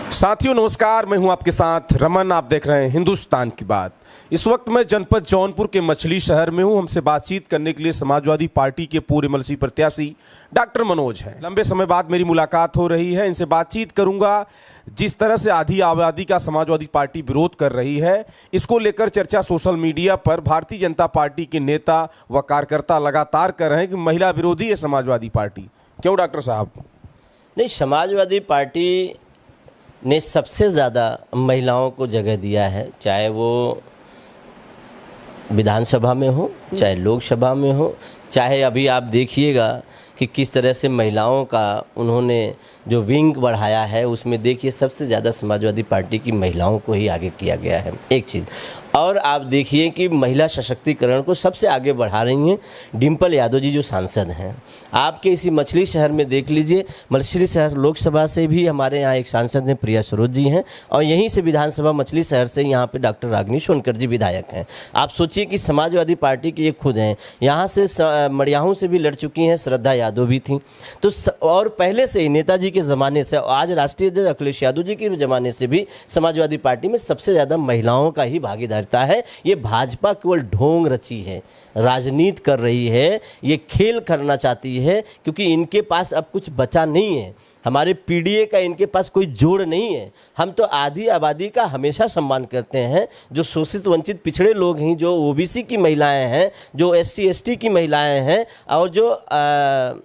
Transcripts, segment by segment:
साथियों नमस्कार, मैं हूं आपके साथ रमन। आप देख रहे हैं हिंदुस्तान की बात। इस वक्त मैं जनपद जौनपुर के मछली शहर में हूं। हमसे बातचीत करने के लिए समाजवादी पार्टी के पूर्व एमएलसी प्रत्याशी डॉक्टर मनोज हैं। लंबे समय बाद मेरी मुलाकात हो रही है, इनसे बातचीत करूंगा। जिस तरह से आधी आबादी का समाजवादी पार्टी विरोध कर रही है, इसको लेकर चर्चा सोशल मीडिया पर भारतीय जनता पार्टी के नेता व कार्यकर्ता लगातार कर रहे हैं कि महिला विरोधी है समाजवादी पार्टी। क्यों डॉक्टर साहब? नहीं, समाजवादी पार्टी ने सबसे ज़्यादा महिलाओं को जगह दिया है, चाहे वो विधानसभा में हो, चाहे लोकसभा में हो, चाहे अभी आप देखिएगा कि किस तरह से महिलाओं का उन्होंने जो विंग बढ़ाया है, उसमें देखिए सबसे ज़्यादा समाजवादी पार्टी की महिलाओं को ही आगे किया गया है। एक चीज़ और आप देखिए कि महिला सशक्तिकरण को सबसे आगे बढ़ा रही हैं डिम्पल यादव जी जो सांसद हैं। आपके इसी मछली शहर में देख लीजिए, मछली शहर लोकसभा से भी हमारे यहाँ एक सांसद हैं प्रिया सरोज जी हैं, और यहीं से विधानसभा मछली शहर से यहाँ पे डॉक्टर रागिनी सोनकर जी विधायक हैं। आप सोचिए कि समाजवादी पार्टी के ये खुद हैं। यहाँ से मड़ियाहू से भी लड़ चुकी हैं, श्रद्धा यादव भी थी। तो और पहले से ही नेताजी के ज़माने से, आज राष्ट्रीय अध्यक्ष अखिलेश यादव जी के ज़माने से भी समाजवादी पार्टी में सबसे ज़्यादा महिलाओं का ही भागीदारिता है। ये भाजपा केवल ढोंग रची है, राजनीति कर रही है, ये खेल करना चाहती है, क्योंकि इनके पास अब कुछ बचा नहीं है। हमारे पीडीए का इनके पास कोई जोड़ नहीं है। हम तो आधी आबादी का हमेशा सम्मान करते हैं, जो शोषित वंचित पिछड़े लोग हैं, जो ओबीसी की महिलाएं हैं, जो एससी एसटी की महिलाएं हैं, और जो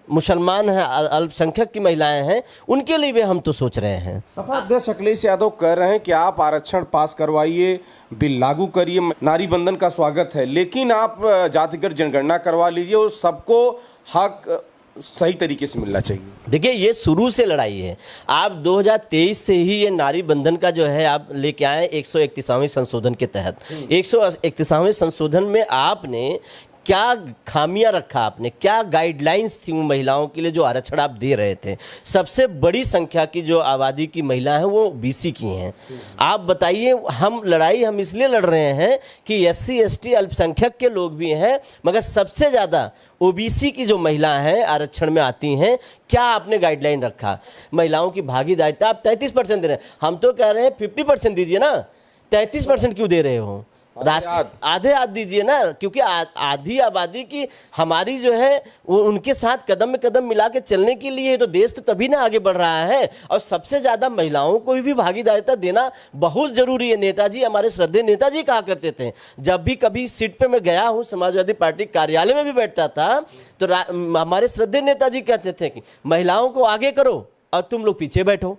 मुसलमान हैं, अल्पसंख्यक की महिलाएं हैं, उनके लिए भी हम तो सोच रहे हैं। सपा अध्यक्ष अखिलेश यादव कह रहे हैं कि आप आरक्षण पास करवाइए, बिल लागू करिए, नारी बंधन का स्वागत है, लेकिन आप जातिगत जनगणना करवा लीजिए और सबको हक सही तरीके से मिलना चाहिए। देखिए, ये शुरू से लड़ाई है। आप 2023 से ही ये नारी बंधन का जो है आप लेके आए 131वें संशोधन के तहत। 131वें संशोधन में आपने क्या खामियां रखा, आपने क्या गाइडलाइंस थी उन महिलाओं के लिए जो आरक्षण आप दे रहे थे? सबसे बड़ी संख्या की जो आबादी की महिला है वो बीसी की हैं। आप बताइए, हम इसलिए लड़ रहे हैं कि एससी एसटी अल्पसंख्यक के लोग भी हैं, मगर सबसे ज़्यादा ओबीसी की जो महिला हैं आरक्षण में आती हैं। क्या आपने गाइडलाइन रखा? महिलाओं की भागीदारिता आप 33% दे रहे हैं, हम तो कह रहे हैं 50% दीजिए ना। 33% क्यों दे रहे हो? आधे दीजिए ना, क्योंकि आधी आबादी की हमारी जो है वो उनके साथ कदम में कदम मिला के चलने के लिए तो देश तो तभी ना आगे बढ़ रहा है। और सबसे ज्यादा महिलाओं को भी भागीदारिता देना बहुत जरूरी है। नेताजी, हमारे श्रद्धेय नेताजी कहा करते थे, जब भी कभी सीट पे मैं गया हूँ, समाजवादी पार्टी कार्यालय में भी बैठता था, तो हमारे श्रद्धेय नेताजी कहते थे कि महिलाओं को आगे करो और तुम लोग पीछे बैठो,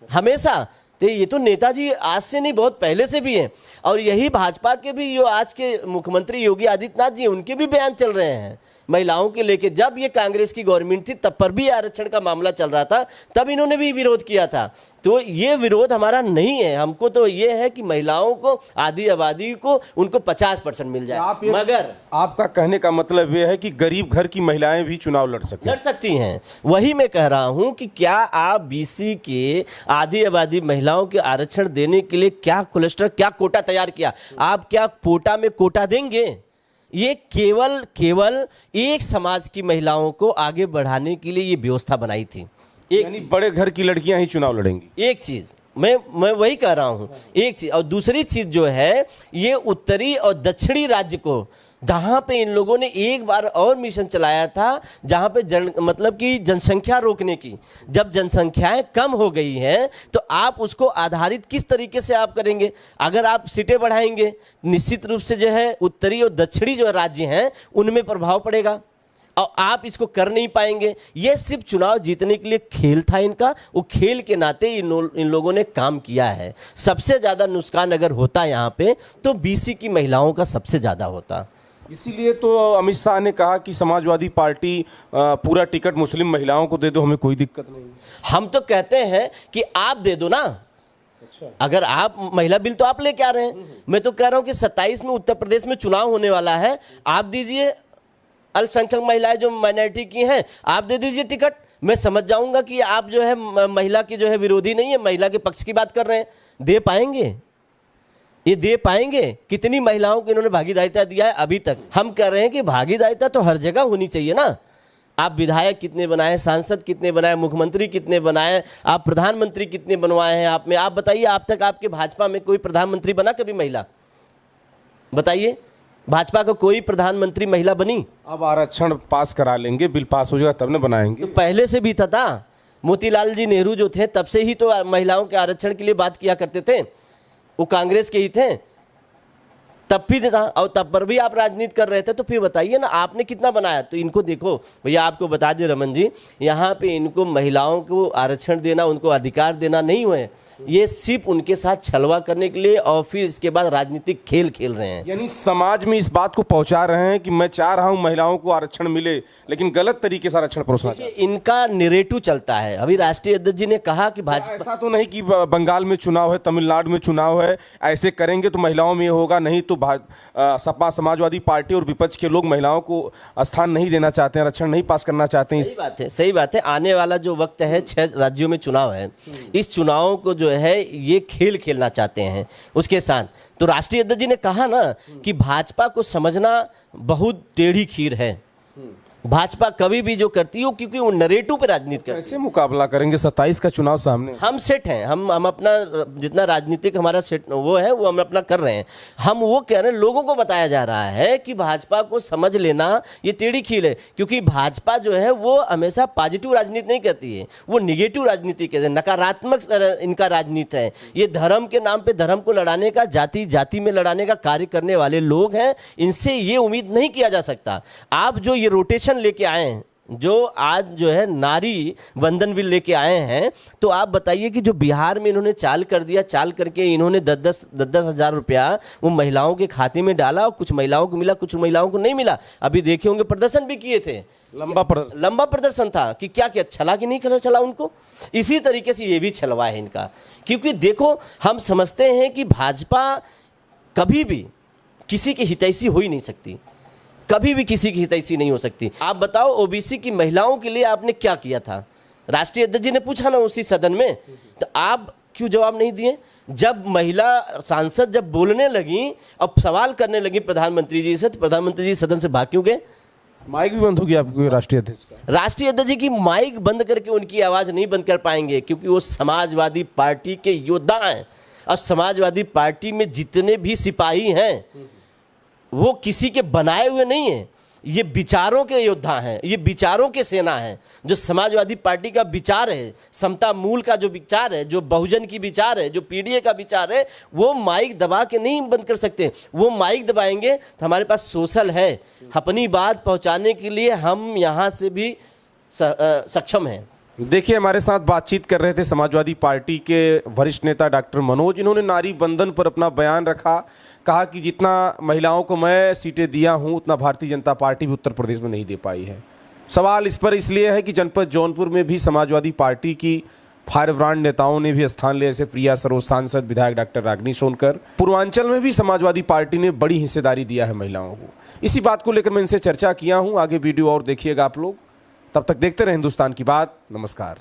हमेशा। तो ये तो नेताजी आज से नहीं, बहुत पहले से भी है। और यही भाजपा के भी जो आज के मुख्यमंत्री योगी आदित्यनाथ जी, उनके भी बयान चल रहे हैं महिलाओं के लेके। जब ये कांग्रेस की गवर्नमेंट थी तब पर भी आरक्षण का मामला चल रहा था, तब इन्होंने भी विरोध किया था। तो ये विरोध हमारा नहीं है। हमको तो ये है कि महिलाओं को, आधी आबादी को, उनको 50% मिल जाए। मगर आपका कहने का मतलब ये है कि गरीब घर की महिलाएं भी चुनाव लड़ सकती हैं। वही मैं कह रहा हूं कि क्या आप बीसी के आधी आबादी महिलाओं के आरक्षण देने के लिए क्या क्लस्टर, क्या कोटा तैयार किया? आप क्या कोटा में कोटा देंगे? ये केवल एक समाज की महिलाओं को आगे बढ़ाने के लिए ये व्यवस्था बनाई थी। यानी बड़े घर की लड़कियां ही चुनाव लड़ेंगी। एक चीज मैं वही कह रहा हूं, एक चीज। और दूसरी चीज जो है, ये उत्तरी और दक्षिणी राज्य को, जहां पे इन लोगों ने एक बार और मिशन चलाया था, जहां पे मतलब कि जनसंख्या रोकने की, जब जनसंख्याएं कम हो गई हैं तो आप उसको आधारित किस तरीके से आप करेंगे? अगर आप सीटें बढ़ाएंगे, निश्चित रूप से जो है उत्तरी और दक्षिणी जो राज्य हैं उनमें प्रभाव पड़ेगा, और आप इसको कर नहीं पाएंगे। ये सिर्फ चुनाव जीतने के लिए खेल था इनका। वो खेल के नाते इन लोगों ने काम किया है। सबसे ज्यादा नुकसान अगर होता यहाँ पे तो बीसी की महिलाओं का सबसे ज्यादा होता। इसीलिए तो अमित शाह ने कहा कि समाजवादी पार्टी पूरा टिकट मुस्लिम महिलाओं को दे दो, हमें कोई दिक्कत नहीं। हम तो कहते हैं कि आप दे दो ना। अच्छा। अगर आप महिला बिल तो आप लेके आ रहे हैं, मैं तो कह रहा हूं कि 27 में उत्तर प्रदेश में चुनाव होने वाला है, आप दीजिए। अल्पसंख्यक महिलाएं जो माइनॉरिटी की हैं, आप दे दीजिए टिकट। मैं समझ जाऊंगा कि आप जो है महिला की जो है विरोधी नहीं है, महिला के पक्ष की बात कर रहे हैं। दे पाएंगे? ये दे पाएंगे? कितनी महिलाओं को इन्होंने भागीदारिता दिया है अभी तक? हम कह रहे हैं कि भागीदारिता तो हर जगह होनी चाहिए ना। आप विधायक कितने बनाए, सांसद कितने बनाए, मुख्यमंत्री कितने बनाए, आप प्रधानमंत्री कितने बनवाए हैं आप में? आप बताइए, आप तक आपके भाजपा में कोई प्रधानमंत्री बना कभी महिला? बताइए, भाजपा का कोई प्रधानमंत्री महिला बनी? अब आरक्षण पास करा लेंगे, बिल पास हो जाएगा तब न बनाएंगे। तो पहले से भी था। मोतीलाल जी नेहरू जो थे तब से ही तो महिलाओं के आरक्षण के लिए बात किया करते थे, वो कांग्रेस के ही थे, तब भी था, और तब पर भी आप राजनीति कर रहे थे। तो फिर बताइए ना, आपने कितना बनाया? तो इनको देखो भैया, आपको बता दें रमन जी, यहाँ पे इनको महिलाओं को आरक्षण देना, उनको अधिकार देना नहीं हुए, ये सिर्फ उनके साथ छलवा करने के लिए और फिर इसके बाद राजनीतिक खेल खेल रहे हैं। यानी समाज में इस बात को पहुंचा रहे हैं कि मैं चाह रहा हूं महिलाओं को आरक्षण मिले, लेकिन गलत तरीके से आरक्षण परोसना चाहते हैं। इनका निरेटिव चलता है। अभी राष्ट्रीय अध्यक्ष जी ने कहा कि भाजपा, ऐसा तो नहीं कि बंगाल में चुनाव है, तमिलनाडु में चुनाव है, ऐसे करेंगे तो महिलाओं में ये होगा, नहीं तो सपा समाजवादी पार्टी और विपक्ष के लोग महिलाओं को स्थान नहीं देना चाहते हैं, आरक्षण नहीं पास करना चाहते हैं। सही बात है, सही बात है। आने वाला जो वक्त है, 6 राज्यों में चुनाव है, इस चुनाव को जो है ये खेल खेलना चाहते हैं उसके साथ। तो राष्ट्रीय अध्यक्ष जी ने कहा ना कि भाजपा को समझना बहुत टेढ़ी खीर है। भाजपा कभी भी जो करती है क्योंकि वो नरेटिव पे राजनीति करती है। कैसे मुकाबला करेंगे? 27 का चुनाव सामने। हम सेट हैं, हम अपना जितना राजनीतिक हमारा सेट वो है वो हम अपना कर रहे हैं। हम वो कह रहे हैं, लोगों को बताया जा रहा है कि भाजपा को समझ लेना ये टेढ़ी खील है, क्योंकि भाजपा जो है वो हमेशा पॉजिटिव राजनीति नहीं करती है, वो निगेटिव राजनीति कहते हैं, नकारात्मक इनका राजनीति है। ये धर्म के नाम पे धर्म को लड़ाने का, जाति जाति में लड़ाने का कार्य करने वाले लोग हैं। इनसे ये उम्मीद नहीं किया जा सकता। आप जो ये रोटेशन लेके आए हैं, जो आज जो है नारी वंदन बिल लेके आए हैं, तो आप बताइए कि जो बिहार में इन्होंने चाल कर दिया, चाल करके इन्होंने 10-10 हजार रुपया वो महिलाओं के खाते में डाला, और कुछ महिलाओं को मिला, कुछ महिलाओं को नहीं मिला। अभी देखे होंगे प्रदर्शन भी किए थे, लंबा प्रदर्शन था कि क्या क्या छला कि नहीं चला उनको। इसी तरीके से ये भी छलवा है इनका, क्योंकि देखो हम समझते हैं कि भाजपा कभी भी किसी की हितैषी हो ही नहीं सकती, कभी भी किसी की हितैषी नहीं हो सकती। आप बताओ, ओबीसी की महिलाओं के लिए आपने क्या किया था? राष्ट्रीय अध्यक्ष जी ने पूछा ना उसी सदन में, तो आप क्यों जवाब नहीं दिए? जब महिला सांसद जब बोलने लगी और सवाल करने लगी प्रधानमंत्री जी से, तो प्रधानमंत्री जी सदन से भाग क्यों गए? माइक भी बंद हो गया आपके राष्ट्रीय अध्यक्ष का? राष्ट्रीय अध्यक्ष जी की माइक बंद करके उनकी आवाज नहीं बंद कर पाएंगे, क्योंकि वो समाजवादी पार्टी के योद्धा हैं, और समाजवादी पार्टी में जितने भी सिपाही हैं वो किसी के बनाए हुए नहीं है, ये विचारों के योद्धा हैं, ये विचारों के सेना है। जो समाजवादी पार्टी का विचार है, समता मूल का जो विचार है, जो बहुजन की विचार है, जो पीडीए का विचार है, वो माइक दबा के नहीं बंद कर सकते। वो माइक दबाएंगे तो हमारे पास सोशल है, अपनी बात पहुंचाने के लिए हम यहाँ से भी सक्षम हैं। देखिए, हमारे साथ बातचीत कर रहे थे समाजवादी पार्टी के वरिष्ठ नेता डॉक्टर मनोज। इन्होंने नारी बंधन पर अपना बयान रखा, कहा कि जितना महिलाओं को मैं सीटें दिया हूं उतना भारतीय जनता पार्टी भी उत्तर प्रदेश में नहीं दे पाई है। सवाल इस पर इसलिए है कि जनपद जौनपुर में भी समाजवादी पार्टी की फायरब्रांड नेताओं ने भी स्थान लिया, जैसे प्रिया सरोज सांसद, विधायक डॉक्टर रागिनी सोनकर। पूर्वांचल में भी समाजवादी पार्टी ने बड़ी हिस्सेदारी दिया है महिलाओं को। इसी बात को लेकर मैं इनसे चर्चा किया हूँ। आगे वीडियो और देखिएगा आप लोग। तब तक देखते रहे हिंदुस्तान की बात। नमस्कार।